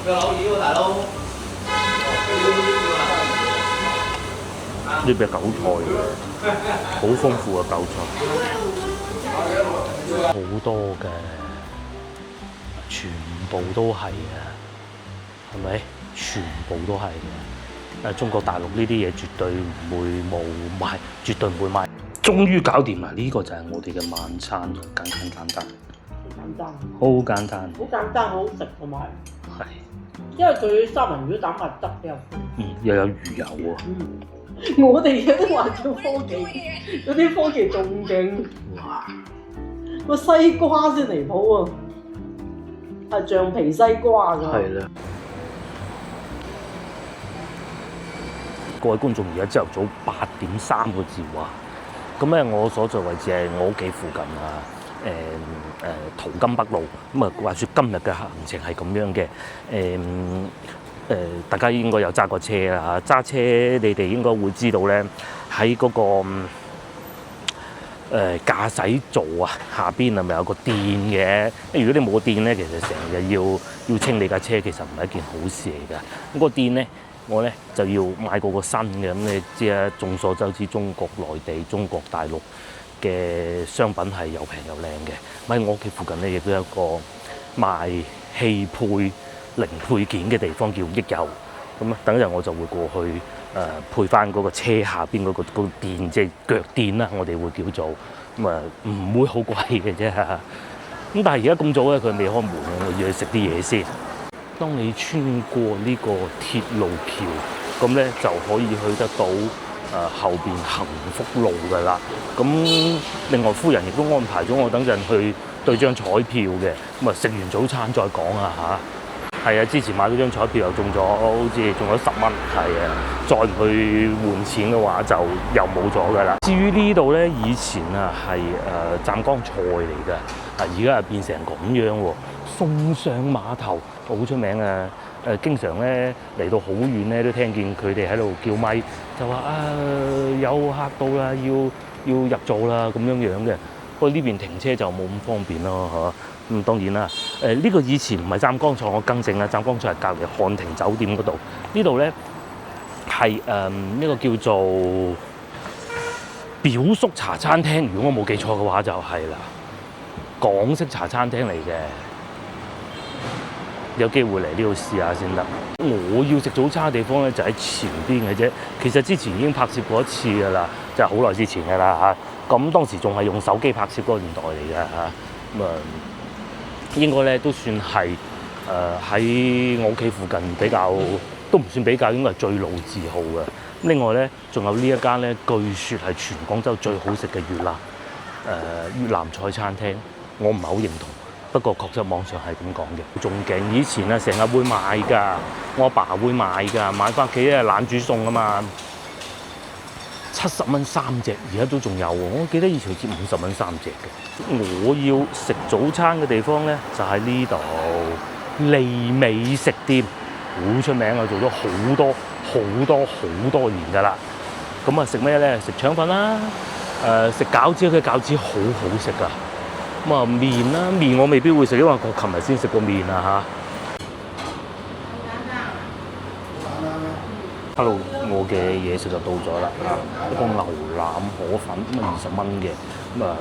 呢邊韭菜，好豐富嘅韭菜，好多嘅，全部都係嘅，係咪？全部都係嘅。中國大陸呢啲嘢絕對唔會冇賣，絕對唔會賣。終於搞掂啦！呢個就係我哋嘅晚餐，簡單。簡單，好簡單，好簡單，好好食同埋，係，因為佢三文魚蛋白質比較豐。又有魚油喎。我哋有啲話叫科技，有啲科技仲勁。哇！個西瓜先離譜啊，係橡皮西瓜㗎。係啦。各位觀眾，而家朝頭早8:03個字話，咁咧我所在位置係我屋企附近啊。淘金北路咁啊，話説今日嘅行程係咁樣嘅，大家應該有揸過車啦嚇，揸車你哋應該會知道咧，喺嗰個駕駛座啊下邊係咪有個墊嘅？如果你冇墊咧，其實成日要清理架車，其實唔係一件好事嚟㗎。咁個墊咧，我咧就要買過個新嘅。咁你知啊，眾所周知，中國內地、中國大陸嘅商品係又平又靚嘅。喺我屋企附近咧，亦都有一個賣汽配零配件嘅地方，叫益友。咁啊，等陣我就會過去配翻嗰個車下邊嗰個墊，即係腳墊啦，我哋會叫做咁啊，唔會好貴嘅啫。咁但係而家咁早咧，佢未開門，我要去食啲嘢先。當你穿過呢個鐵路橋，咁咧就可以去得到後邊幸福路㗎啦。咁另外夫人亦都安排咗我等陣去對張彩票嘅，咁啊食完早餐再講啊嚇。係啊，之前買嗰張彩票又中咗，好似中咗10蚊，係啊，再唔去換錢嘅話就又冇咗㗎啦。至於呢度咧，以前啊係湛江菜嚟㗎，而家啊變成咁樣喎。送上碼頭好出名啊！經常咧嚟到好遠咧，都聽見佢哋喺度叫咪，就話有客到啦，要入座啦咁樣嘅。不過呢邊停車就冇咁方便咯，嚇。咁當然啦，呢個以前唔係湛江菜，我更正啦，湛江菜係隔離漢庭酒店嗰度。呢度咧係一個叫做表叔茶餐廳，如果我冇記錯嘅話就係啦，港式茶餐廳嚟嘅。有機會嚟呢度試下先得。我要食早餐嘅地方咧就喺前邊嘅啫。其實之前已經拍攝過一次㗎啦，就係好耐之前㗎啦嚇。咁當時仲係用手機拍攝嗰個年代嚟嘅嚇。咁應該咧都算係喺我屋企附近比較，都唔算比較，應該係最老字號嘅。另外咧，仲有呢一間咧，據說係全廣州最好食嘅越南菜餐廳，我唔係好認同。不過確實網上係咁講嘅，仲勁。以前啊，成日會買㗎，我阿爸會買㗎，買翻屋企咧懶煮餸啊嘛，70蚊3隻，而家都仲有喎。我記得以前好似50蚊3隻嘅。我要食早餐嘅地方咧，就喺呢度利美食店，好出名啊，做咗好多年㗎啦。咁啊食咩咧？食腸粉啦，食餃子，佢餃子好好食㗎。咁啊麵啦，麵我未必會食，因為我琴日先食過麵啊嚇。Hello， 我嘅嘢食就到咗啦嚇，一個牛腩河粉咁啊20蚊嘅，咁啊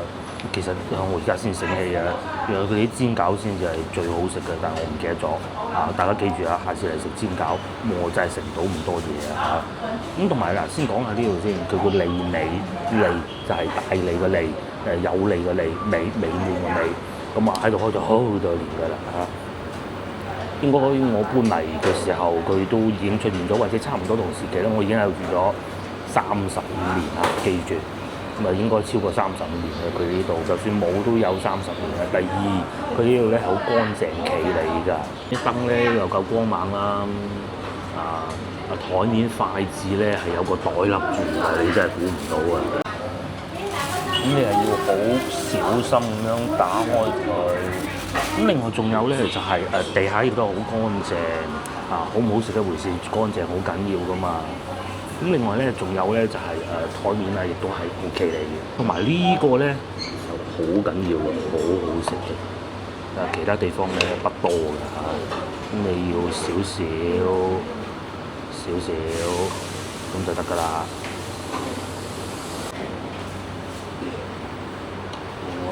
其實我而家先醒起啊，原來佢啲煎餃先至係最好食嘅，但係我唔記得咗啊！大家記住啊，下次嚟食煎餃，我真係食唔到咁多嘢啊嚇。咁同埋嗱，先講下呢度先，佢個利美，利就係大利嘅利。有利嘅利，美滿嘅美，咁啊喺度開咗好多年㗎啦嚇。應該我搬嚟嘅時候，佢都已經出現咗，或者差唔多同時期啦。我已經喺度住咗35年啦，記住，咁啊應該超過35年啦。佢呢度就算冇都有30年啦。第二，佢呢度咧好乾淨企理㗎，啲燈咧又夠光猛啦，台面筷子咧係有個袋笠住㗎，你真係估唔到啊！咁你係要好小心咁樣打開佢。咁另外仲有咧就係地下亦都好乾淨啊，好唔好食一回事，乾淨好緊要噶嘛。咁另外咧仲有咧就係台面啊，亦都係 OK 嚟嘅。同埋呢個咧就好緊要嘅，好好食嘅。其他地方咧不多㗎嚇。你要少少咁就得㗎啦。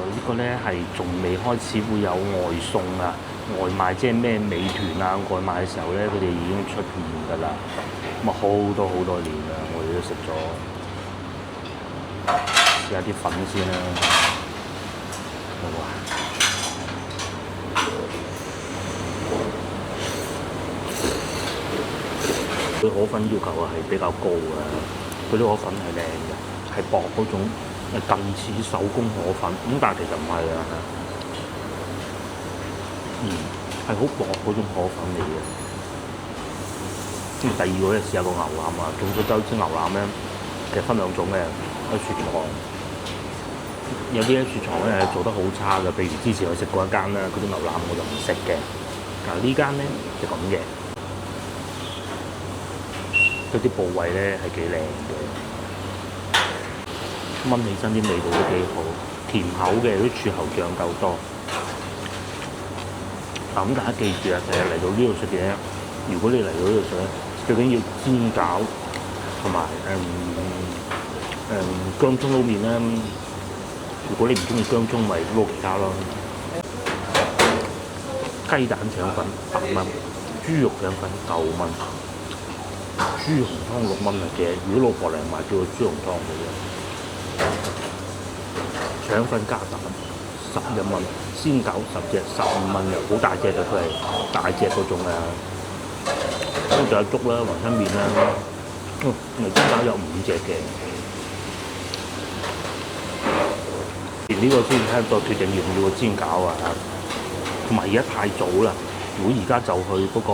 呢個咧係仲未開始會有外送啊，外賣即係咩美團啊外賣嘅時候咧，佢哋已經出現㗎啦。咁啊好多年啦，我哋都食咗。試下啲粉先啦，哇！佢河粉要求係比較高嘅，佢啲河粉係靚嘅，係薄嗰種，近似手工河粉，咁但係其實唔係啊，係好薄嗰種河粉嚟嘅。跟住第二個咧試下個牛腩啊，眾所周知牛腩咧其實分兩種嘅，有雪藏，有啲咧雪藏咧係做得好差嘅，譬如之前我食過一間啦，嗰啲牛腩我就唔食嘅，但係呢間咧就咁嘅。佢啲部位咧係幾靚嘅，炆起身啲味道都幾好，甜口嘅，啲柱侯醬夠多。嗱咁大家記住啊，成日嚟到呢度食嘢，如果你嚟到呢度食咧，最緊要煎餃同埋薑葱撈麵啦。如果你唔中意薑葱，咪撈其他咯。雞蛋腸粉8蚊，豬肉腸粉9蚊。豬紅湯6蚊嘅，如果老婆嚟買叫個豬紅湯嘅啫。腸粉加蛋11蚊，鮮餃10隻15蚊嘅，好大隻嘅，佢係大隻嗰種啊。跟住仲有粥啦、雲吞麵啦，煎餃有5隻嘅。連呢個先睇再決定要唔要個煎餃啊！同埋而家太早啦，如果而家就去嗰個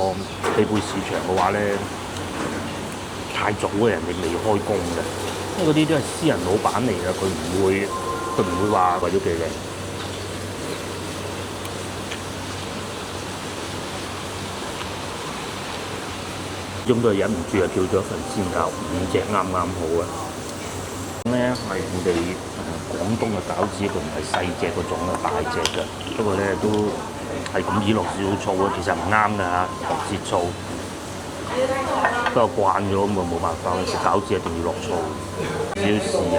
地貝市場嘅話咧。太早嘅，人哋未開工嘅，因為嗰啲都係私人老闆嚟嘅，佢唔會話為咗幾靚。終都係忍唔住啊，叫咗一份煎餃5隻啱好啊！咧係我哋廣東嘅餃子，佢唔係細隻嗰種啦，大隻嘅。不過咧都係咁易落少少醋啊，其實唔啱㗎嚇，唔切醋。不過慣咗咁啊，冇辦法啦，食餃子一定要落醋，少少豉油。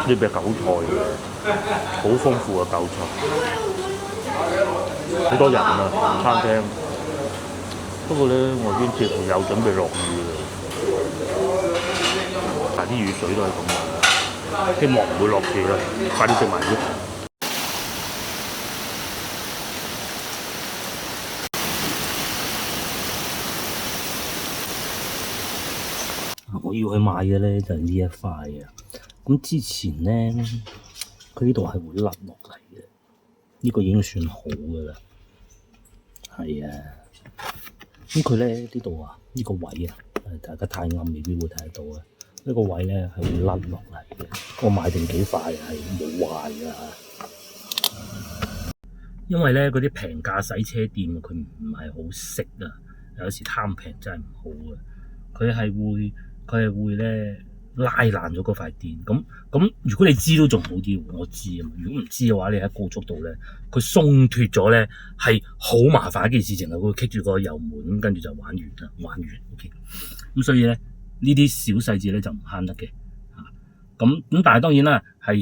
呢邊係韭菜嘅，好豐富嘅韭菜，好多人啊餐廳。不過咧，我邊似乎有準備落雨啦。但啲雨水都係咁嘅，希望唔會落住啦，快啲食埋啲。我要去買嘅咧就係呢一塊啊！咁之前咧，佢呢度係會甩落嚟嘅，呢個已經算好嘅啦。係啊，咁佢咧呢度啊，呢個位啊，大家太暗未必會睇得到啊。呢個位咧係會甩落嚟嘅，我買定幾塊係冇壞㗎。因為咧嗰啲平價洗車店佢唔係好識啊，有時貪平真係唔好嘅。佢係會咧拉爛咗嗰塊墊。咁如果你知都仲好啲，我知啊嘛。如果唔知嘅話，你喺高速度咧，佢鬆脱咗咧係好麻煩一件事情啊！佢棘住個油門，跟住就玩完啦，玩完。OK， 咁所以咧。呢啲小細節咧就唔慳得嘅嚇，咁但係當然啦，係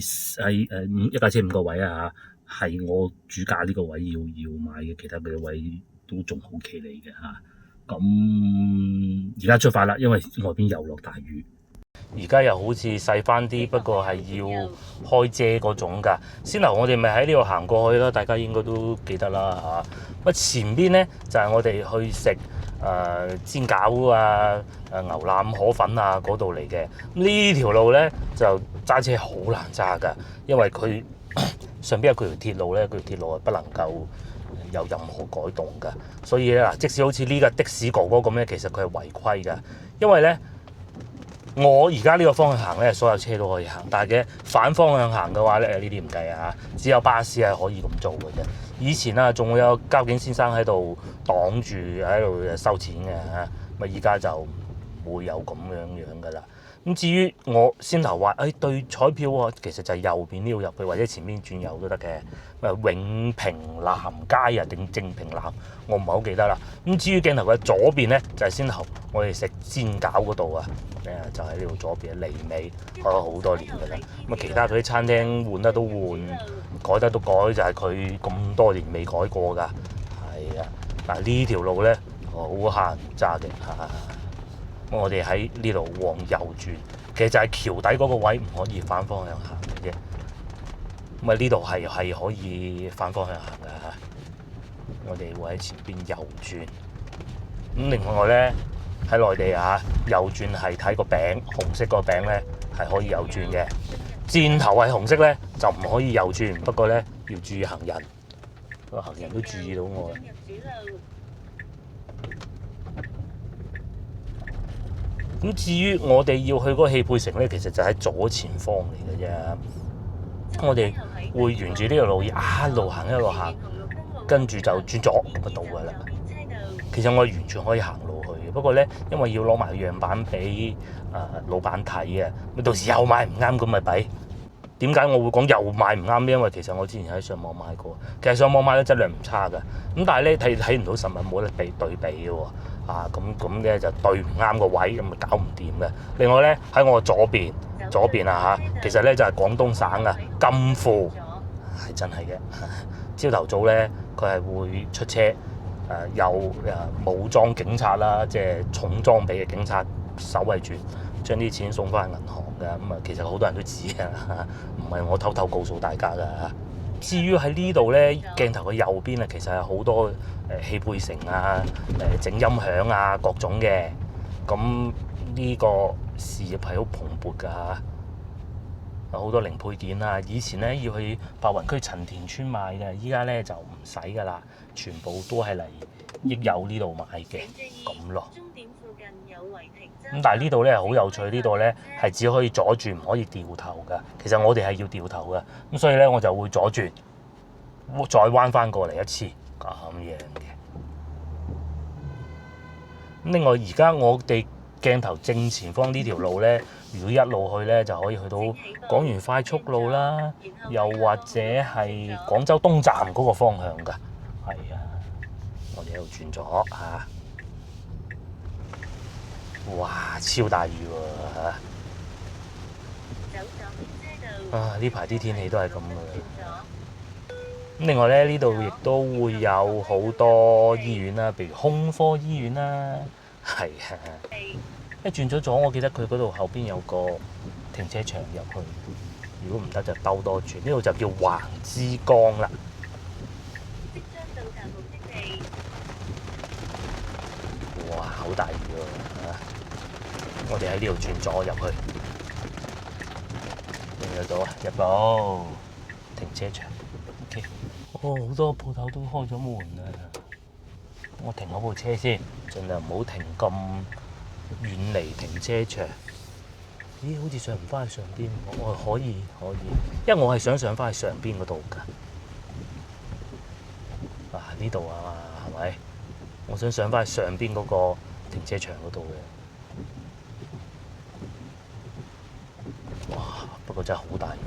一架車5個位啊嚇，係我主駕呢個位要買嘅，其他嘅位都仲好企理嘅嚇。咁而家出發啦，因為外邊又落大雨。而家又好似細翻啲，不過係要開遮嗰種㗎。先頭我哋咪喺呢度行過去啦，大家應該都記得啦嚇。前邊咧就係我哋去食煎餃啊、牛腩河粉啊嗰度嚟嘅。呢條路咧就揸車好難揸㗎，因為佢上邊有佢條鐵路咧，佢條鐵路係不能夠有任何改動㗎。所以咧嗱，即使好似呢個的士哥哥咁咧，其實佢係違規㗎，因為咧。我而家呢個方向行咧，所有車都可以行，但係嘅反方向行嘅話咧，呢啲唔計啊，只有巴士係可以咁做嘅啫。以前啊，仲會有交警先生喺度擋住喺度收錢嘅嚇，咁依家就唔會有咁樣噶啦。咁至於我先頭話，對彩票喎，其實就係右邊呢度入去，或者前面轉右都得嘅。永平南街啊定正平南，我唔係好記得啦。咁至於鏡頭嘅左邊咧，就係先頭我哋食煎餃嗰度啊，就喺呢度左邊離尾開咗好多年㗎啦。咁啊，其他嗰啲餐廳換得都換，改得都改，就係佢咁多年未改過㗎。係啊，嗱呢條路咧好慳揸嘅嚇。我哋喺呢度往右轉，其實就係橋底嗰個位唔可以反方向行嘅啫。咁啊呢度係可以反方向行嘅嚇。我哋會喺前邊右轉。咁另外咧喺內地啊，右轉係睇個餅，紅色個餅咧係可以右轉嘅。箭頭係紅色咧就唔可以右轉，不過咧要注意行人。個行人都注意到我啦。咁至於我哋要去嗰個汽配城咧，其實就喺左前方嚟嘅啫。我哋會沿住呢條路一路行一路行，跟住就轉左咁就到㗎啦。其實我哋完全可以行路去嘅，不過咧因為要攞埋樣板俾老闆睇嘅，咁到時又買唔啱咁咪弊。點解我會講又買唔啱咧？因為其實我之前喺上網買過，其實上網買咧質量唔差㗎。咁但係咧睇唔到實物，冇得對比嘅喎。咁咧就對唔啱個位，咁咪搞唔掂嘅。另外咧喺我左邊啊嚇，其實咧就係廣東省啊金庫，係真係嘅。朝頭早咧佢係會出車，有武裝警察啦，即係重裝備嘅警察守衞住，將啲錢送翻去銀行㗎。咁啊，其實好多人都知嘅，唔係我偷偷告訴大家㗎。至於喺呢度咧，鏡頭嘅右邊啊，其實係好多汽配城啊、整音響啊各種嘅。咁呢個事業係好蓬勃㗎嚇，有好多零配件啊。以前咧要去白雲區陳田村買嘅，依家咧就唔使㗎啦，全部都係嚟益友呢度買嘅咁咯。咁但係呢度咧好有趣，呢度咧係只可以左轉，唔可以掉頭㗎。其實我哋係要掉頭㗎，咁所以咧我就會左轉，再彎翻過嚟一次咁樣嘅。另外而家我哋鏡頭正前方呢條路咧，如果一路去咧就可以去到廣園快速路啦，又或者係廣州東站嗰個方向㗎。係啊，我哋喺度轉咗嚇。哇！超大雨喎嚇！呢排啲天氣都係咁嘅。咁另外咧，呢度亦都會有好多醫院啦，譬如胸科醫院啦，係啊。一轉咗左，我記得佢嗰度後邊有個停車場入去。如果唔得就兜多轉，呢度就叫橫之江啦。哇！好大雨喎嚇！我哋喺呢度轉左入去，入到啊，入到停車場。OK， 好多鋪頭都開咗門啦。我停好部車先，盡量唔好停咁遠離停車場。咦？好似上唔翻去上邊，我可以，因為我係想上翻去上邊嗰度㗎。呢度啊，係咪？我想上翻去上邊嗰個停車場嗰度嘅。哇！不過真係好大雨。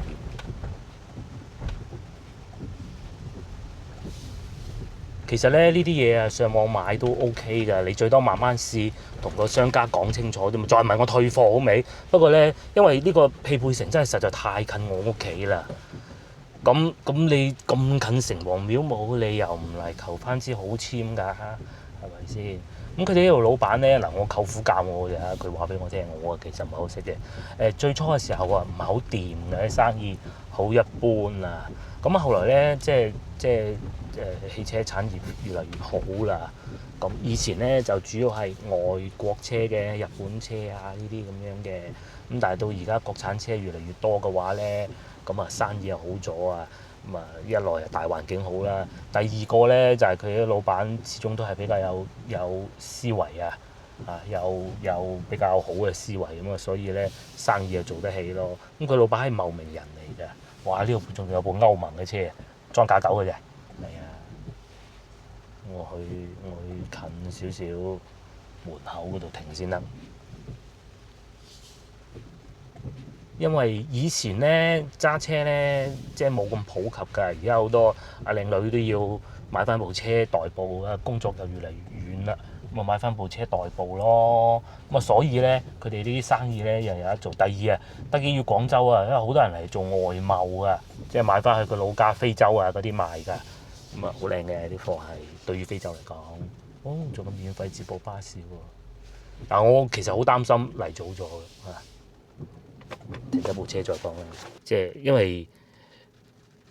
其實咧呢啲嘢啊，上網買都 OK 㗎，你最多慢慢試，同個商家講清楚啫嘛。再問我退貨好未？不過咧，因為呢個汽配城真係實在太近我屋企啦。咁你咁近城隍廟，冇理由唔嚟求翻支好籤㗎，係咪先？咁佢哋呢度老闆咧，嗱我舅父教我嘅，佢話俾我聽，我其實唔係好識嘅。最初嘅時候啊，唔係好掂嘅，生意好一般啊。咁後來咧，即係汽車產業越嚟越好啦。咁以前咧就主要係外國車嘅，日本車啊呢啲咁樣嘅。咁但係到而家國產車越嚟越多嘅話咧，咁啊生意又好咗啊。咁啊一來啊大環境好啦，第二個咧就係佢啲老闆始終都係比較有思維啊，有比較好嘅思維咁啊，所以咧生意就做得起咯。咁佢老闆係茂名人嚟㗎。哇！呢度仲有部歐盟嘅車，裝架狗嘅啫。係啊，我去近少少門口嗰度停先得。因為以前咧揸車咧，即係冇咁普及㗎。而家好多阿靚女都要買翻部車代步啊，工作就越嚟越遠啦，咁啊買翻部車代步咯。咁啊，所以咧佢哋呢啲生意咧又有得做。第二啊，得益於廣州啊，因為好多人嚟做外貿啊，即係買翻去個老家非洲啊嗰啲賣㗎。咁啊，好靚嘅啲貨係對於非洲嚟講，哦仲咁免費接駁巴士喎。但我其實好擔心嚟早咗㗎。停咗部車再講啦，即係因為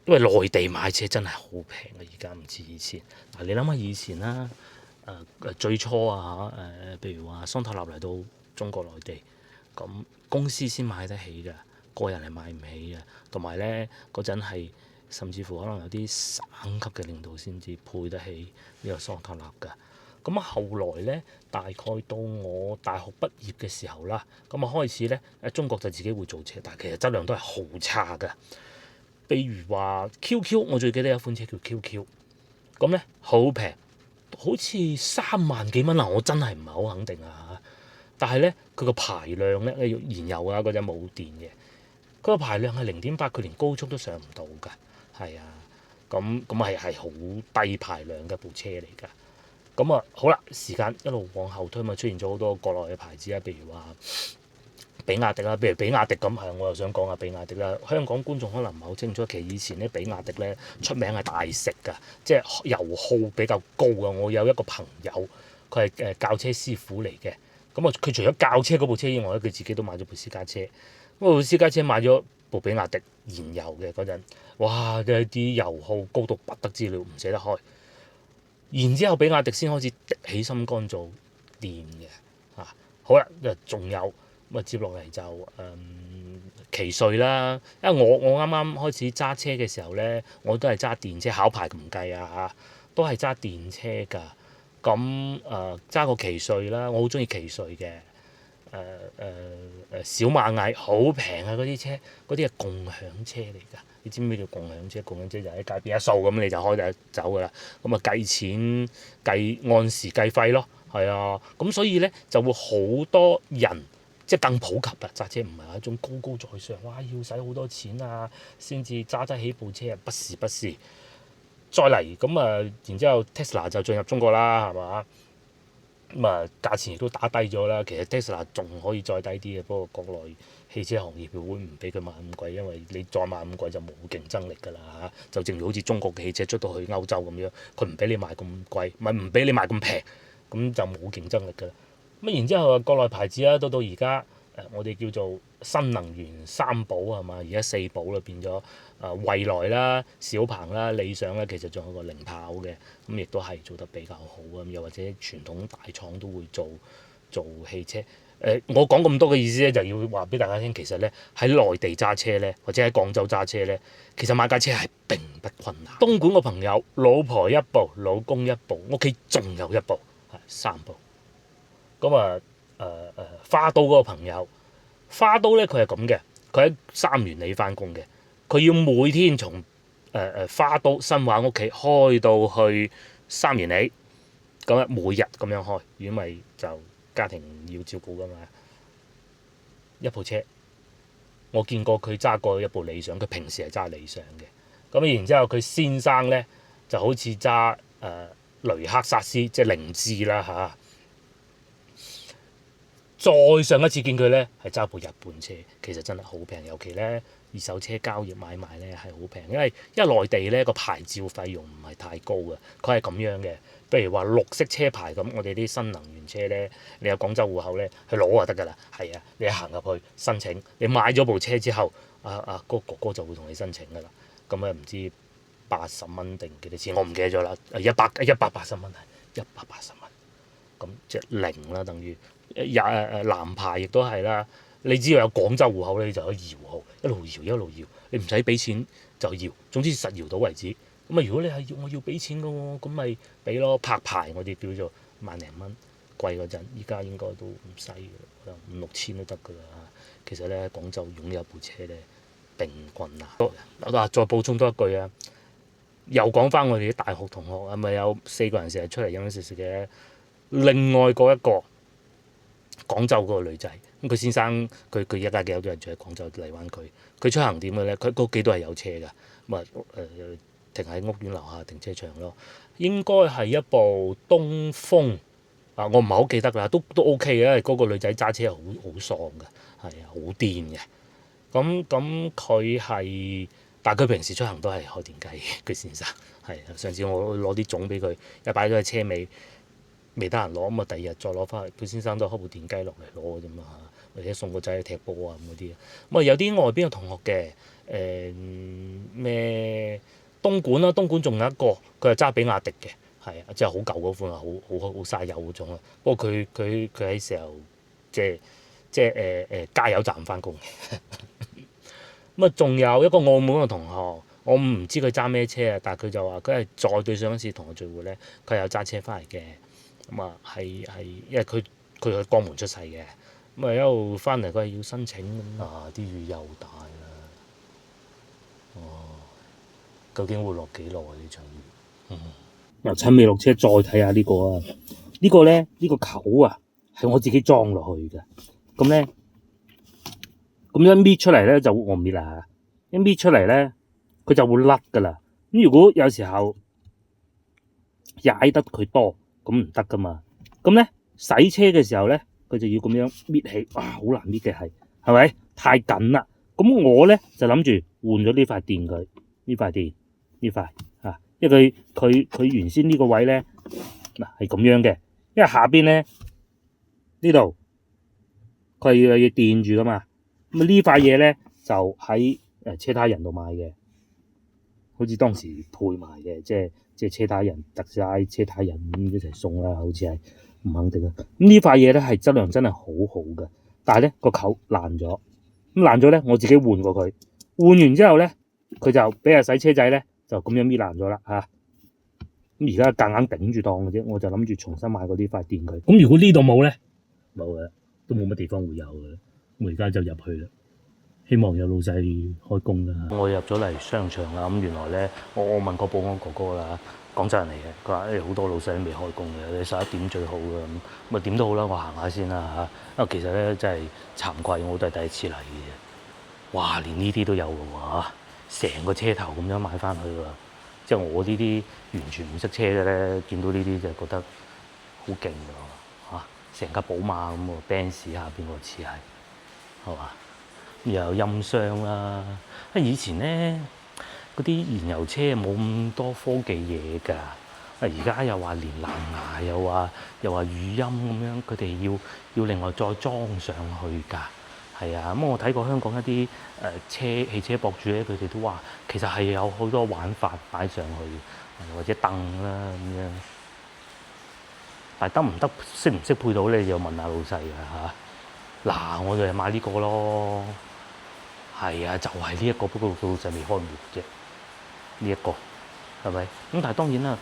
內地買車真係好平啊！而家唔似以前。嗱，你諗下以前啦，最初啊譬如話桑塔納嚟到中國內地，咁公司先買得起㗎，個人係買唔起嘅。同埋咧嗰陣係甚至乎可能有啲省級嘅領導先至配得起呢個桑塔納㗎。咁啊，後來咧，大概到我大學畢業嘅時候啦，咁啊開始咧，中國就自己會做車，但係其實質量都係好差㗎。譬如話 QQ，我最記得有一款車叫 QQ，咁咧好平，好似3萬幾蚊啦，我真係唔係好肯定啊嚇。但係咧，佢個排量咧，燃油啊嗰陣冇電嘅，佢個排量係0.8，佢連高速都上唔到㗎，係啊，咁係好低排量嘅部車嚟㗎。咁啊，好啦，時間一路往後推，咪出現咗好多國內嘅牌子啊，譬如話比亞迪啦，譬如比亞迪咁，係我又想講下比亞迪啦。香港觀眾可能唔係好清楚，其實以前咧比亞迪咧出名係大食㗎，即係油耗比較高㗎。我有一個朋友，佢係教車師傅嚟嘅，咁啊佢除咗教車嗰部車以外咧，佢自己都買咗部私家車。咁部私家車買咗部比亞迪燃油嘅嗰陣，哇！啲油耗高到不得之了，唔捨得開。然之後，比亞迪先開始滴起心肝做電嘅嚇。好啦，仲有咁啊，接落嚟就奇瑞啦。因為我啱啱開始揸車嘅時候咧，我都係揸電車，考牌唔計啊嚇，都係揸電車㗎。咁揸個奇瑞啦，我好中意奇瑞嘅。小螞蟻好平啊！嗰啲車，嗰啲係共享車嚟㗎。你知唔知咩叫共享車？共享車就喺街邊一掃咁，你就開就走㗎啦。咁啊計錢按時計費咯，係啊。咁所以咧就會好多人即係更普及啊！揸車唔係一種高高在上，哇！要使好多錢啊，先至揸得起部車啊！不是不是。再嚟咁啊，然之後 Tesla 就進入中國啦，係嘛？咁啊，價錢亦都打低咗啦。其實 Tesla 仲可以再低啲嘅，不過國內汽車行業會唔俾佢賣咁貴，因為你再賣咁貴就冇競爭力㗎啦嚇。就正如好似中國嘅汽車出到去歐洲咁樣，佢唔俾你賣咁貴，唔俾你賣咁平，咁就冇競爭力㗎啦。咁然之後國內牌子啦，到而家我哋叫做新能源三寶係嘛？而家四寶啦變咗。蔚來啦、小鵬啦、理想啦，其實仲有個零跑嘅，咁亦都係做得比較好啊。又或者傳統大廠都會做汽車。我講咁多嘅意思咧，就要話俾大家聽，其實咧喺內地揸車咧，或者喺廣州揸車咧，其實買架車係並不困難。東莞個朋友，老婆一部，老公一部，屋企仲有一部，係3部。咁花都嗰個朋友，花都咧佢係咁嘅，佢喺三元里翻工嘅。佢要每天從花都新華屋企開到去三元里，咁啊每日咁樣開，如果咪就家庭要照顧㗎嘛。一部車，我見過佢揸過一部理想，佢平時係揸理想嘅。咁然之後佢先生咧就好似揸雷克薩斯，即係凌志啦嚇。再上一次見佢咧係揸部日本車，其實真係好平，尤其咧。二手車交易買賣咧係好平，因為內地咧個牌照費用唔係太高嘅，佢係咁樣嘅。譬如話綠色車牌咁，我哋啲新能源車咧，你有廣州戶口咧，去攞就得㗎啦。係啊，你行入去申請，你買咗部車之後，個哥哥就會同你申請㗎啦。咁唔知80蚊定幾多錢，我唔記得咗啦。180蚊係180蚊，咁即係零啦，等於藍牌亦都係啦。你只要有廣州戶口咧，你就可以搖號，一路搖一路搖，你唔使俾錢就搖，總之實搖到為止。咁如果你係我要俾錢嘅喎，咁咪俾咯。拍牌我哋叫做萬零蚊，貴嗰陣，依家應該都唔使嘅，5、6千都得㗎啦。其實咧，廣州擁有部車咧並唔困難。再補充多一句啊，又講翻我哋啲大學同學係咪有4個人成日出嚟飲飲食食嘅？另外嗰一個廣州嗰個女仔，咁佢先生佢一家幾口都係住喺廣州荔灣區。佢出行點嘅咧？佢屋企都係有車㗎，咁啊停喺屋苑樓下停車場咯。應該係一部東風啊，我唔係好記得啦，都 OK 嘅，因為嗰個女仔揸車好爽㗎，係啊，好癲嘅。咁佢係，但係佢平時出行都係開電雞，佢先生係啊。上次我攞啲種俾佢，又擺咗喺車尾，未得閒攞，咁啊第二日再攞翻去。佢先生都係開部電雞落嚟攞嘅啫嘛，或者送個仔去踢波啊咁嗰啲。咁啊有啲外邊嘅同學嘅，咩東莞啦，東莞仲有一個，佢係揸比亞迪嘅，係啊，即係好舊嗰款啊，好嘥油嗰種啊。不過佢喺時候即係加油站翻工。咁啊，仲有一個澳門嘅同學，我唔知佢揸咩車啊，但係佢就話佢係再對上一次同學聚會咧，佢有揸車翻嚟嘅。咁啊係因為佢喺江門出世嘅，咁啊一路翻嚟佢係要申請咁啊，啲雨又大啦。哦，究竟會落幾耐呢場雨？嗱，趁未落車再睇下呢個啊！呢個咧，呢個球啊，係我自己裝落去嘅。咁咧。咁一搣出嚟咧就我唔搣啦，一搣出嚟咧佢就會甩噶啦。咁如果有時候踩得佢多，咁唔得噶嘛。咁咧洗車嘅時候咧，佢就要咁樣搣起，哇，好難搣嘅係咪？太緊啦。咁我咧就諗住換咗呢塊墊佢，呢塊啊，因為佢原先呢個位咧嗱係咁樣嘅，因為下邊咧呢度佢係要墊住噶嘛。咁呢塊嘢咧就喺車胎人度買嘅，好似當時配埋嘅，即係車胎人特晒車胎人一齊送啦，好似係唔肯定啊。咁呢塊嘢咧係質量真係好好嘅，但係咧個扣爛咗，咁爛咗咧我自己換過佢，換完之後咧佢就俾人洗車仔咧就咁樣搣爛咗啦嚇。咁而家夾硬頂住檔嘅啫，我就諗住重新買過呢塊墊佢。咁如果呢度冇咧，冇嘅，都冇乜地方會有嘅。我而家就入去啦，希望有老細開工啦。我入咗嚟商場啦，咁原來咧，我問過保安哥哥啦，廣州人嚟嘅，佢話好多老細都未開工嘅，你11點最好嘅咁啊點都好啦，我行下先啦嚇。因為其實咧真係慚愧，我都係第一次嚟嘅啫。哇，連呢啲都有嘅喎嚇，成個車頭咁樣買翻去喎，即係我呢啲完全唔識車嘅咧，見到呢啲就覺得好勁㗎嚇，成架寶馬咁喎，Benz 下邊個似係。係嘛？又有音箱啦。以前咧嗰啲燃油車冇咁多科技嘢㗎。而家又話連藍牙，又話語音咁樣，佢哋要另外再裝上去㗎。係啊，咁我睇過香港一啲汽車博主咧，佢哋都話其實係有好多玩法擺上去，或者凳啦咁樣。但係得唔得，識唔識配到咧，就要問下老細㗎嚇。嗱，我就係買呢個咯，係啊，就係呢一個，不過佢老細未開門啫。呢一個係咪？咁但係當然啦，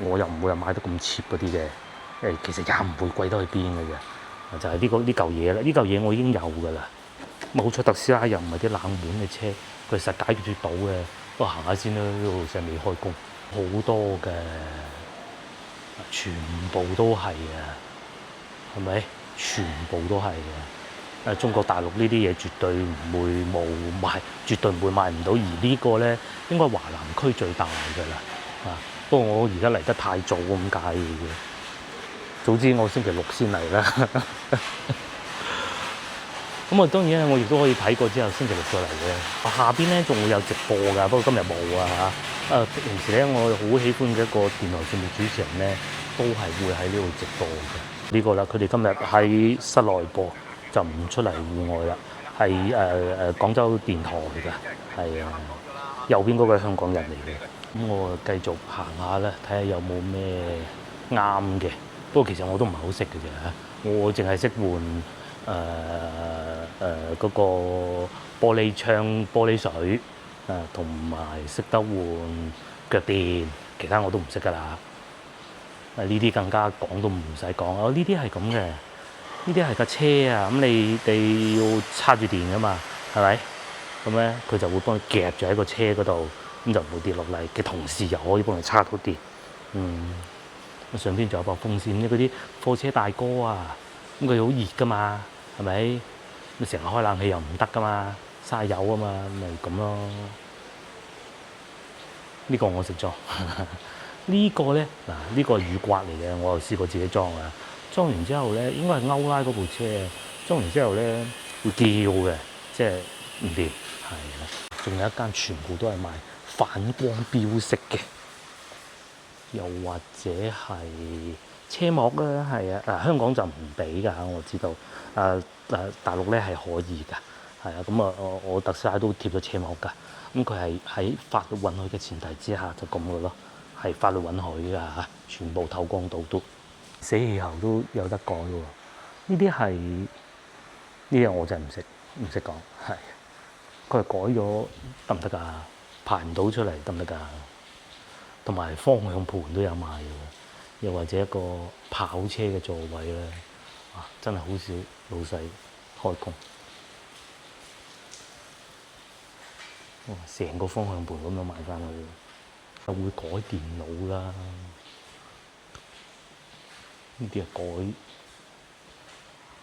我又唔會話買得咁 cheap 嗰啲嘅，其實也唔會貴得去邊嘅啫。就係呢嚿嘢啦，呢嚿嘢我已經有㗎啦。冇錯，特斯拉又唔係啲冷門嘅車，佢實解決到嘅。不過行下先啦，呢個老細未開工，好多嘅，全部都係啊，係咪？全部都係嘅，中國大陸呢啲嘢絕對唔會冇賣，絕對唔會賣唔到。而呢個咧應該華南區最大㗎啦，不過我而家嚟得太早咁解嘅啫，早知我星期六先嚟啦。咁啊，當然我亦都可以睇過之後星期六再嚟嘅。下邊咧仲會有直播㗎，不過今日冇啊嚇。平時咧我好喜歡嘅一個電台節目主持人咧，都係會喺呢度直播嘅。呢個啦，佢哋今日喺室內播，就唔出嚟戶外啦。係廣州電台㗎，係啊，右邊嗰個係香港人嚟嘅。咁我繼續行下啦，睇下有冇咩啱嘅。不過其實我都唔係好識嘅啫，我淨係識換嗰個玻璃窗、玻璃水同埋識得換腳墊，其他我都唔識㗎啦。呢啲更加講都唔使講，呢啲係咁嘅，呢啲係架車啊，咁你哋要插住電㗎嘛，係咪？咁咧佢就會幫你夾住喺個車嗰度，咁就唔會跌落嚟嘅同時，又可以幫你插到電。上邊仲有把風扇，嗰啲貨車大哥啊，咁佢好熱噶嘛，係咪？你成日開冷氣又唔得噶嘛，嘥油啊嘛，咪咁咯。呢個我識裝。呢個咧嗱，呢個雨刮嚟嘅，我又試過自己裝啊。裝完之後咧，應該係歐拉嗰部車。裝完之後咧會叫嘅，即係唔掂，係啦。仲有一間全部都係賣反光標識嘅，又或者係車膜啦，係啊，香港就唔俾㗎，我知道。大陸咧係可以㗎，係啊。咁啊，我特斯拉都貼咗車膜㗎。咁佢係喺法律允許嘅前提之下就咁嘅咯，係法律允許㗎嚇，全部透光度都死氣喉都有得改喎。呢啲我真係唔識講，係佢係改咗得唔得㗎？排唔到出嚟得唔得㗎？同埋方向盤都有賣嘅，又或者一個跑車嘅座位咧，真係好少老細開工。成個方向盤咁樣賣翻去，又會改電腦啦，呢啲係改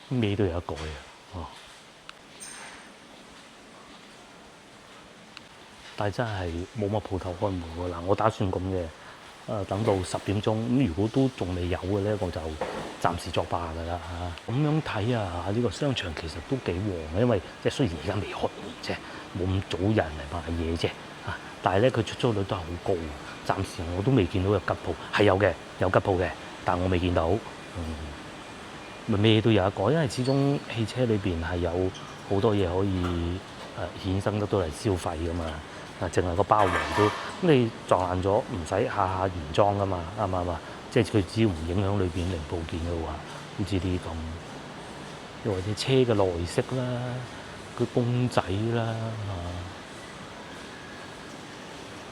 咩都有得改啊！但係真係冇乜鋪頭開門喎。嗱，我打算咁嘅，等到10點鐘咁，如果都仲未有嘅咧，我就暫時作罷㗎啦嚇。咁樣睇啊，呢個商場其實都幾旺嘅，因為即係雖然而家未開門啫，冇咁早有人嚟買嘢啫嚇，但係咧佢出租率都係好高。暫時我都未見到有吉鋪，係有嘅，有吉鋪嘅，但我未見到。咪咩都有得改，因為始終汽車裏邊係有好多嘢可以衍生得到嚟消費㗎嘛。淨係個包圍都咁，你撞爛咗唔使下下原裝㗎嘛，啱唔啱啊？即係佢只要唔影響裏邊零部件嘅話，好似啲咁，又或者車嘅內飾啦，個公仔啦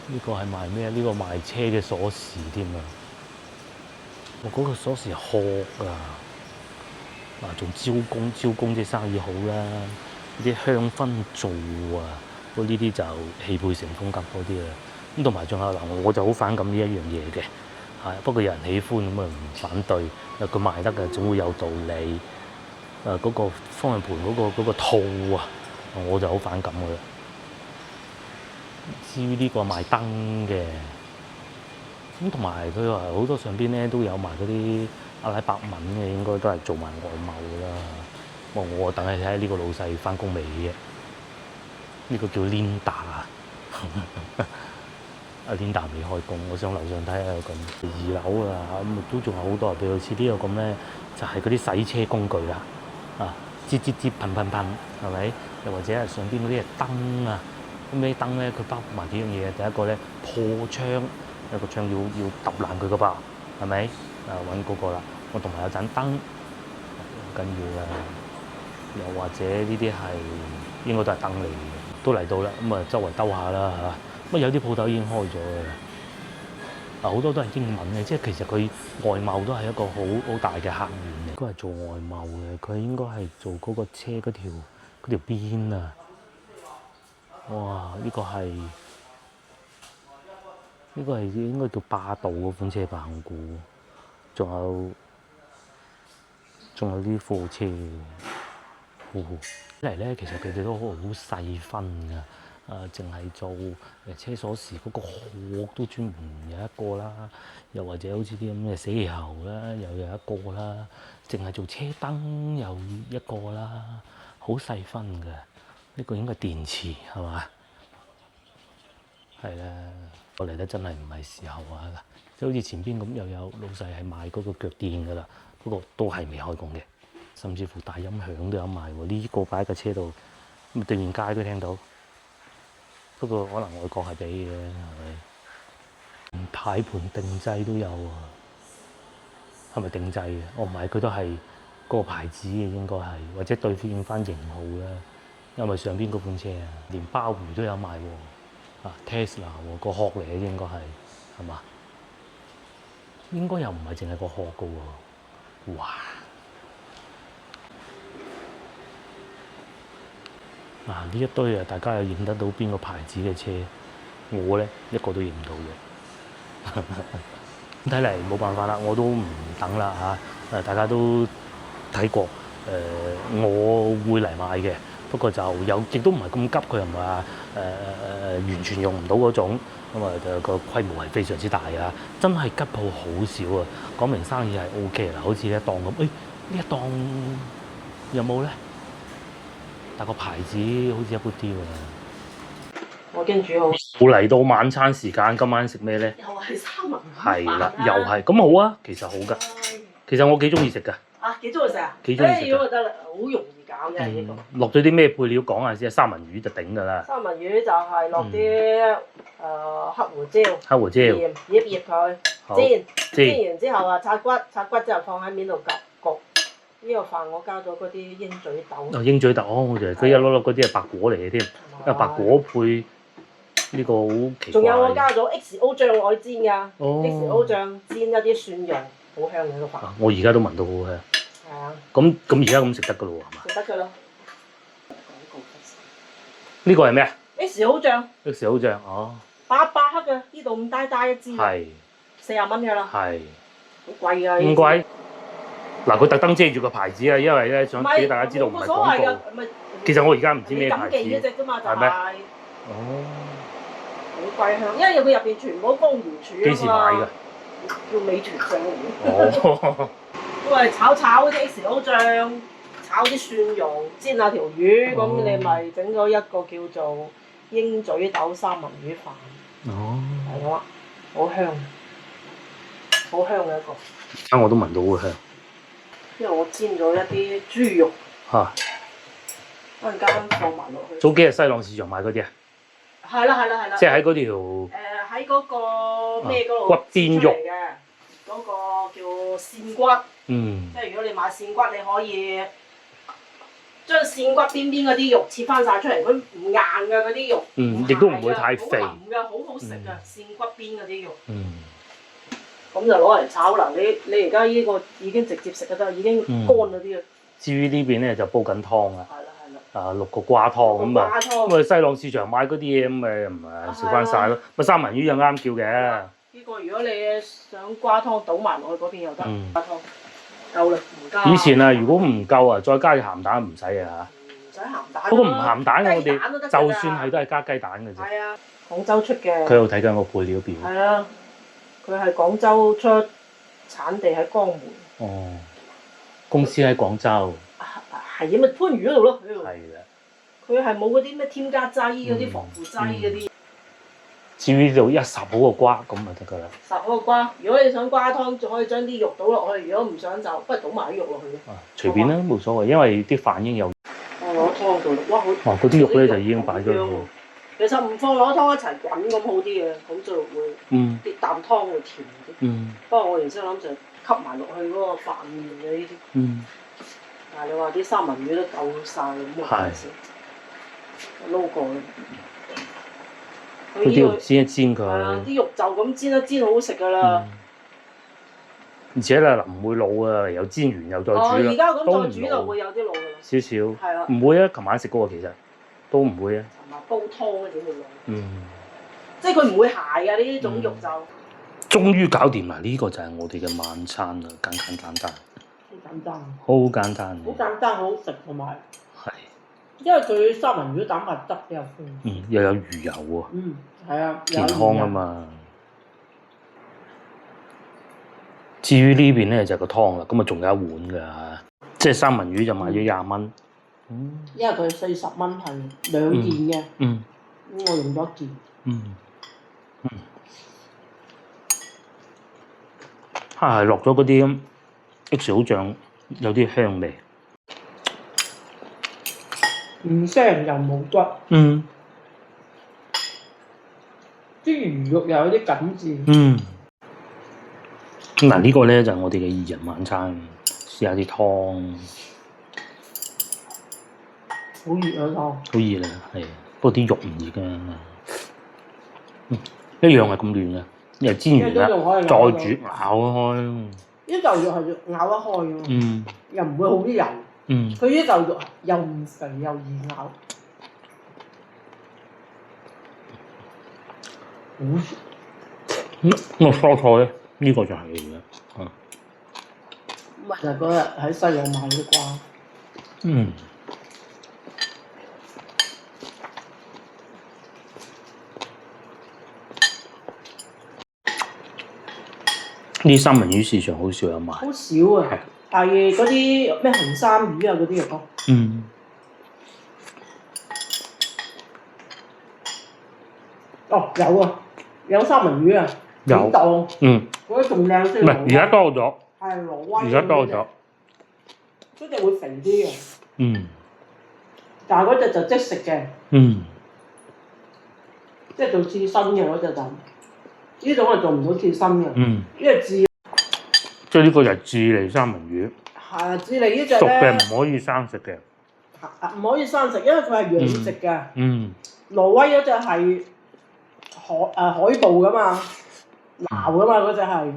呢個係賣咩？呢個賣車嘅鎖匙添啊！我嗰個鎖匙殼仲招工啲生意好啦，啲香薰做啊！呢啲就汽配城風格嗰啲啦，咁同埋仲有嗱，我就好反感呢一樣嘢嘅，係不過有人喜歡咁啊唔反對，佢賣得嘅總會有道理。嗰個方向盤嗰個套啊，我就好反感嘅啦。至於呢個賣燈嘅，咁同埋佢話好多上邊咧都有賣嗰啲阿拉伯文嘅，應該都係做埋外貿㗎啦。我等你睇下呢個老細翻工未嘅。呢個叫 Linda 阿 Linda 未開工，我上樓上睇下咁。2樓啊，咁都仲有好多，譬如好似呢個咁咧，就係嗰啲洗車工具啦，擠噴，係咪？又或者係上邊嗰啲係燈啊，咁啲燈咧，佢包括埋幾樣嘢。第一個咧破窗，有個窗要揼爛佢個噃，係咪？揾嗰個啦。我同埋有盞燈，好緊要啊。又或者呢啲係應該都係燈嚟嘅。都嚟到啦，咁啊周圍兜下啦嚇，咁有啲鋪頭已經開咗嘅啦，好多都係英文嘅，即係其實佢外貿都係一個好大嘅客源嚟，都係做外貿嘅，佢應該係做嗰個車嗰條邊啊，哇！呢個係應該叫霸道嗰款車吧，我估，仲有啲貨車。嚟咧，其實佢哋都好細分㗎，淨係做車鎖匙嗰個殼都專門有一個啦，又或者好似啲咁嘅死氣喉啦，又有一個啦，淨係做車燈又一個啦，好細分㗎。呢個應該電池係嘛？係啦，我嚟得真係唔係時候啊！即係好似前邊咁，又有老細係賣嗰個腳墊㗎啦，嗰個都係未開工嘅。甚至乎大音響都有賣喎，呢個擺喺架車度，咁對面街都聽到。不過可能外國係俾嘅，係咪？軚盤定製都有喎，係咪定製嘅？哦，唔係，佢都係嗰個牌子嘅，應該係，或者對應翻型號啦。因為上邊嗰款車啊，連鮑魚都有賣喎，Tesla 喎，個殼嚟嘅應該係嘛？應該又唔係淨係個殼噶喎，哇！呢一堆啊，大家又認得到邊個牌子嘅車？我咧一個都認唔到嘅。咁睇嚟冇辦法啦，我都唔等啦嚇。大家都睇過，我會嚟買嘅，不過就亦都唔係咁急，佢又唔係話完全用唔到嗰種，咁啊個規模係非常之大啊！真係吉鋪好少啊，講明生意係 O K 啦，好似呢一檔咁，呢一檔有冇咧？但個牌子好似一般啲喎。我已經煮好。嚟到晚餐時間，今晚食咩咧？又係三文魚係啦，又係咁好啊，其實好㗎。其實我幾中意食㗎。啊，幾中意食啊？幾中意食㗎。如果得啦，好容易搞嘅呢個。落咗啲咩配料講下先啊？三文魚就頂㗎啦。三文魚就係落啲黑胡椒、黑胡椒，鹽醃佢，煎完之後啊，拆骨之後放喺面度焗。呢個飯我加咗嗰啲鷹嘴豆。鷹嘴豆，我就佢一粒粒嗰啲係白果嚟嘅添，因為白果配呢個好奇怪。仲有我加咗 XO 醬我煎㗎，XO 醬煎一啲蒜蓉，好香嘅個飯。我而家都聞到好香。係啊。咁而家咁食得㗎咯喎，係嘛？食得㗎啦。呢個係咩啊 ？XO 醬。XO 醬，哦。白克嘅，呢度咁大一支。係。40蚊㗎啦。係。好貴㗎。咁貴？嗱，佢特登遮住個牌子啊，因為咧想俾大家知道唔係廣告。其實我而家唔知咩牌子。咁記嗰隻啫嘛，就係。哦。好貴香，因為佢入邊全部江瑤柱啊嘛。幾時買㗎？叫美團上門。哦。都係炒嗰啲 XO 醬，炒啲蒜蓉，煎下條魚，咁你咪整咗一個叫做鷹嘴豆三文魚飯。哦。係啊，好香，好香嘅一個。而家我都聞到好香。因為我煎咗一啲豬肉，一陣間放埋落去。早幾日西朗市場買嗰啲啊？係啦。即係喺嗰條喺嗰個咩嗰度骨邊肉嘅，嗰個叫扇骨。即係如果你買扇骨，你可以將扇骨邊邊嗰啲肉切翻晒出嚟，佢唔硬㗎嗰啲肉。亦都唔會太肥。好腍㗎，好好食㗎，扇骨邊嗰啲肉。咁就攞嚟炒啦！你而家呢個已經直接食得，已經乾咗啲啦。至於呢邊咧就煲緊湯啊。係啦。6個瓜湯咁啊。咁啊西朗市場買嗰啲嘢咁咪唔係食翻晒咯。咪三文魚又啱叫嘅。呢個如果你想瓜湯倒埋落去嗰邊又得。瓜湯夠啦，唔加。以前啊，如果唔夠啊，再加啲鹹蛋唔使啊嚇。唔使鹹蛋。不過唔鹹蛋我哋就算係都係加雞蛋嘅啫。係啊，廣州出嘅。佢喺度睇緊個配料表。係啊。佢係廣州出，產地喺江門。哦，公司喺廣州。係咪番禺嗰度咯？係啦。佢係冇嗰啲咩添加劑嗰啲防腐劑嗰啲。至於呢度一烚好個瓜咁就得㗎啦。烚好個瓜，如果你想瓜湯，就可以將啲肉倒落去；如果唔想就不如倒埋啲肉落去咯。隨便啦，冇所謂，因為啲飯已經有。攞湯做，哇好！嗰啲肉咧就已經擺咗落去。其實唔放攞湯一齊滾咁好啲嘅，咁就會啲啖湯會甜啲。不過我原先諗就吸埋落去嗰個飯面嘅呢啲。但係你話啲三文魚都夠晒咁冇關事，撈過啦。嗰啲肉煎一煎佢。係啊，啲肉就咁煎一煎好好食㗎啦。而且咧唔會老啊，又煎完又再煮啦。而家咁再煮就會有啲老㗎啦。少少。係啦。唔會啊，琴晚食過其實都唔會啊。煲湯點會用？即係佢唔會鞋㗎呢種肉就。終於搞掂啦！呢個就係我哋嘅晚餐啦，簡單。好簡單。好簡單。好簡單，好食同埋。係。因為佢三文魚蛋白質比較豐。又有魚油喎。係啊。健康啊嘛。至於呢邊咧就係個湯啦，咁啊仲有一碗㗎嚇，即係三文魚就賣咗20蚊。因為佢40蚊係2件嘅，咁我用咗1件。係落咗嗰啲 XO 醬，有啲香味。唔腥又冇骨。啲魚肉又有啲緊緻。嗱呢個咧就係我哋嘅2人晚餐，試下啲湯。好熱啊湯！好熱啊，係，不過啲肉唔熱㗎，一樣係咁嫩嘅，又煎完啦，再煮咬開。呢嚿肉係咬得開嘅，又唔會好油。佢呢嚿肉又唔肥又易咬。好。蔬菜咧，呢個就係嘅，咪就嗰日喺西洋買嘅啩。嗯。呢三文魚市場好少有賣。好少啊，係嗰啲咩紅衫魚啊嗰啲又多。嗯。哦，有啊，有三文魚啊，有檔。嗯。嗰啲仲靚先。唔係，而家多咗。係挪威。而家多咗。嗰隻會肥啲嘅。嗯。但係嗰隻就即食嘅。嗯。即係做刺身嘅嗰隻就，呢種係做唔到刺身嘅。嗯。因為即係呢個就係智利三文魚。係啊，智利呢隻咧。熟嘅唔可以生食嘅。唔可以生食，因為佢係養殖嘅。嗯。挪威嗰隻係海捕噶嘛，撈噶嘛嗰隻係。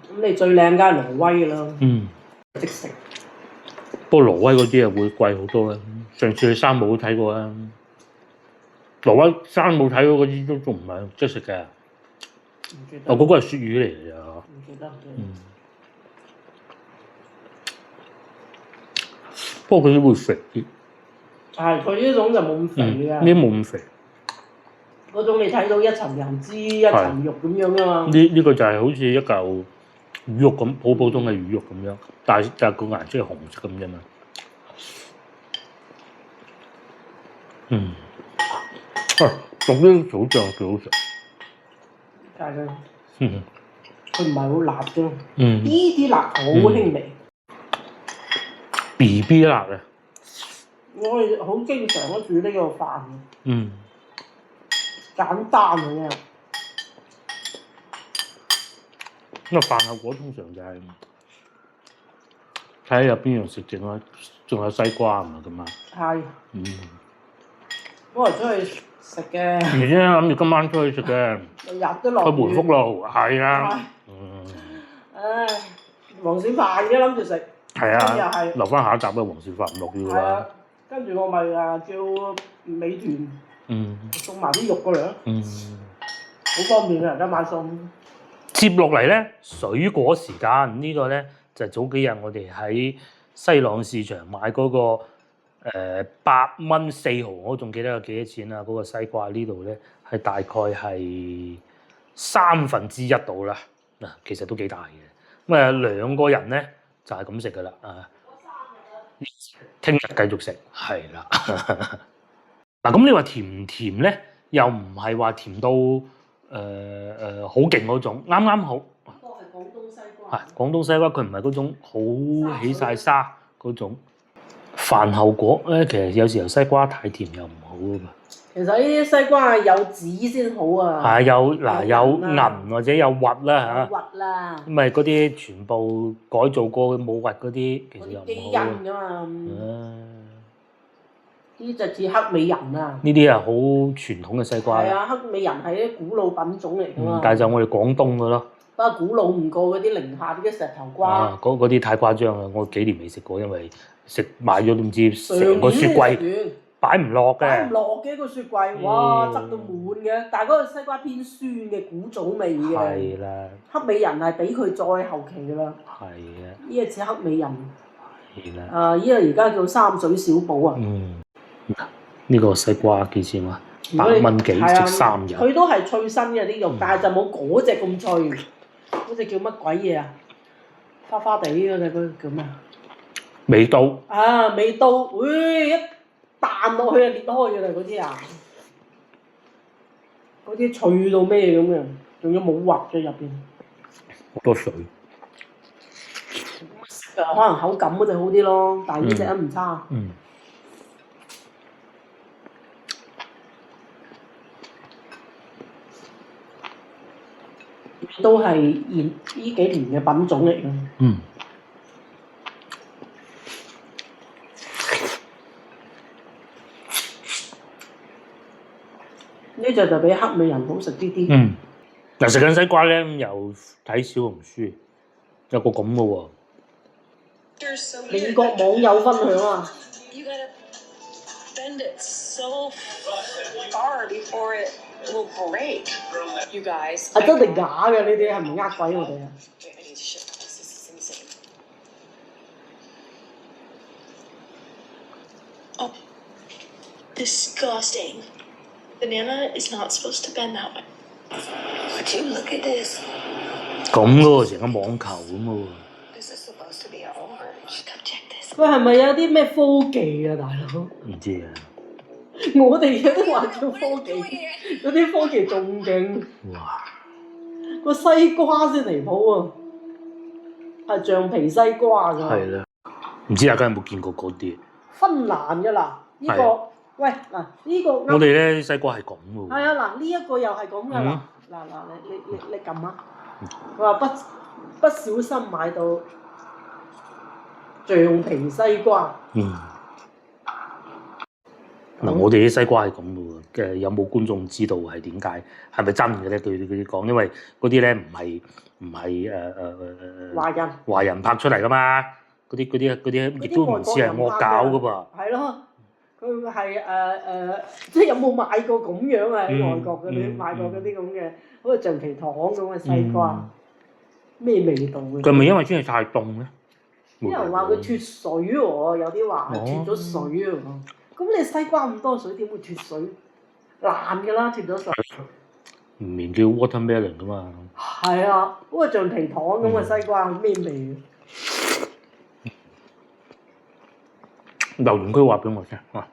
咁你最靚梗係挪威㗎啦。嗯。即食。不過挪威嗰啲啊會貴好多啦。上次去山姆都睇過啦。挪威山姆睇過嗰啲都仲唔係即食嘅。唔記得。哦，嗰個係鱈魚嚟嘅咋。唔記得。不過佢啲會肥啲。係，佢呢種就冇咁肥嘅。呢啲冇咁肥。嗰種你睇到一層油脂一層肉咁樣㗎嘛。呢個就係好似一嚿魚肉咁，普通嘅魚肉咁樣，但係個顏色係紅色咁啫嘛。嗯。總之好醬幾好食。係嘅。嗯。佢唔係好辣啫。嗯。呢啲辣好輕微。BB 辣啊！我係好經常都煮呢個飯嘅。嗯。簡單嘅啫。咁啊，飯後果通常就係睇下有邊樣食剩啦，仲有西瓜啊嘛咁啊。係。嗯。我係出去食嘅。而家諗住今晚出去食嘅。日都落雨。去回福路，係啊。嗯。唉，黃鱔飯嘅諗住食。係啊。留翻下一集啦，黃鱔飯唔落雨㗎啦。跟住我咪叫美團。送埋啲肉過嚟咯。好方便嘅，而家買餸。接落嚟咧，水果時間呢個咧就早幾日我哋喺西朗市場買嗰個8蚊4毫，我仲記得有幾多錢啊？嗰個西瓜呢度咧係大概係1/3到啦。嗱，其實都幾大嘅。咁啊2個人咧就係咁食噶啦啊！聽日繼續食，係啦。嗱，咁你話甜唔甜咧？又唔係話甜到好勁嗰種，啱啱好。呢個係廣東西瓜。係廣東西瓜，佢唔係嗰種好起晒沙嗰種。飯後果咧，其實有時候西瓜太甜又唔好㗎嘛。其實呢啲西瓜係有籽先好啊。係有銀或者有核啦嚇。核啦。咁咪嗰啲全部改造過冇核嗰啲，其實又唔好。基因㗎嘛。呢隻似黑美人啊！呢啲係好傳統嘅西瓜。係啊，黑美人係啲古老品種嚟㗎嘛。但係就我哋廣東嘅咯。不過古老唔過嗰啲寧夏啲石頭瓜。嗰啲太誇張啦！我幾年未食過，因為買咗都唔知成個雪櫃擺唔落嘅。擺唔落嘅個雪櫃，哇，執到滿嘅。但係嗰個西瓜偏酸嘅古早味嘅。係啦。黑美人係比佢再後期㗎啦。係啊。呢個似黑美人。係啦。呢個而家叫三水小寶啊。呢個西瓜幾錢啊？8蚊幾食3日。佢都係脆身嘅啲肉，但係就冇嗰隻咁脆。嗰隻叫乜鬼嘢啊？花花地嗰隻叫咩啊？美刀。美刀，一彈落去就裂開㗎啦嗰啲啊！嗰啲脆到咩咁嘅，仲要冇核嘅入邊。好多水。可能口感嗰隻好啲咯，但係呢隻都唔差。都係呢幾年嘅品種嚟嘅。呢隻就比黑美人好食啲啲。嗱，食緊西瓜咧，又睇小紅書，有個咁嘅喎。美國網友分享啊。will break. You guys. 係真定假嘅呢啲係咪呃鬼我哋啊？ Wait, I need to ship this. This is insane. Oh, disgusting. Banana is not supposed to bend that way. Would you look at this? 咁咯，成個網球咁喎。This is supposed to be an orange. Come check this. 喂，係咪有啲咩科技啊，大佬？唔知啊。我哋有啲話叫科技，有啲科技仲勁。哇！個西瓜先離譜啊！係橡皮西瓜㗎。係啦。唔知大家有冇見過嗰啲？芬蘭㗎嗱，呢個喂嗱呢個。我哋咧西瓜係咁㗎喎。係啊，嗱呢一個又係咁㗎嗱，你撳啊！佢話不小心買到橡皮西瓜。嗱，我哋啲西瓜係咁嘅喎，有冇觀眾知道係點解？係咪真嘅咧？對佢哋講，因為嗰啲咧唔係華人拍出嚟噶嘛，嗰啲亦都唔似係惡搞噶噃。係咯，佢係即係有冇買過咁樣啊？喺外國嗰啲買過嗰啲咁嘅，好似橡皮糖咁嘅西瓜，咩味道嘅？佢係咪因為天氣太凍咧？啲人話佢脱水喎，有啲話脱咗水喎。咁你西瓜咁多水，點會脱水？爛㗎啦，脱咗水。唔明叫 watermelon 噶嘛？係啊，嗰個橡皮糖咁嘅西瓜咩味？留言區話俾我聽啊！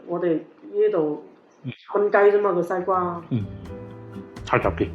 我哋呢度燜雞啫嘛個西瓜。太特別。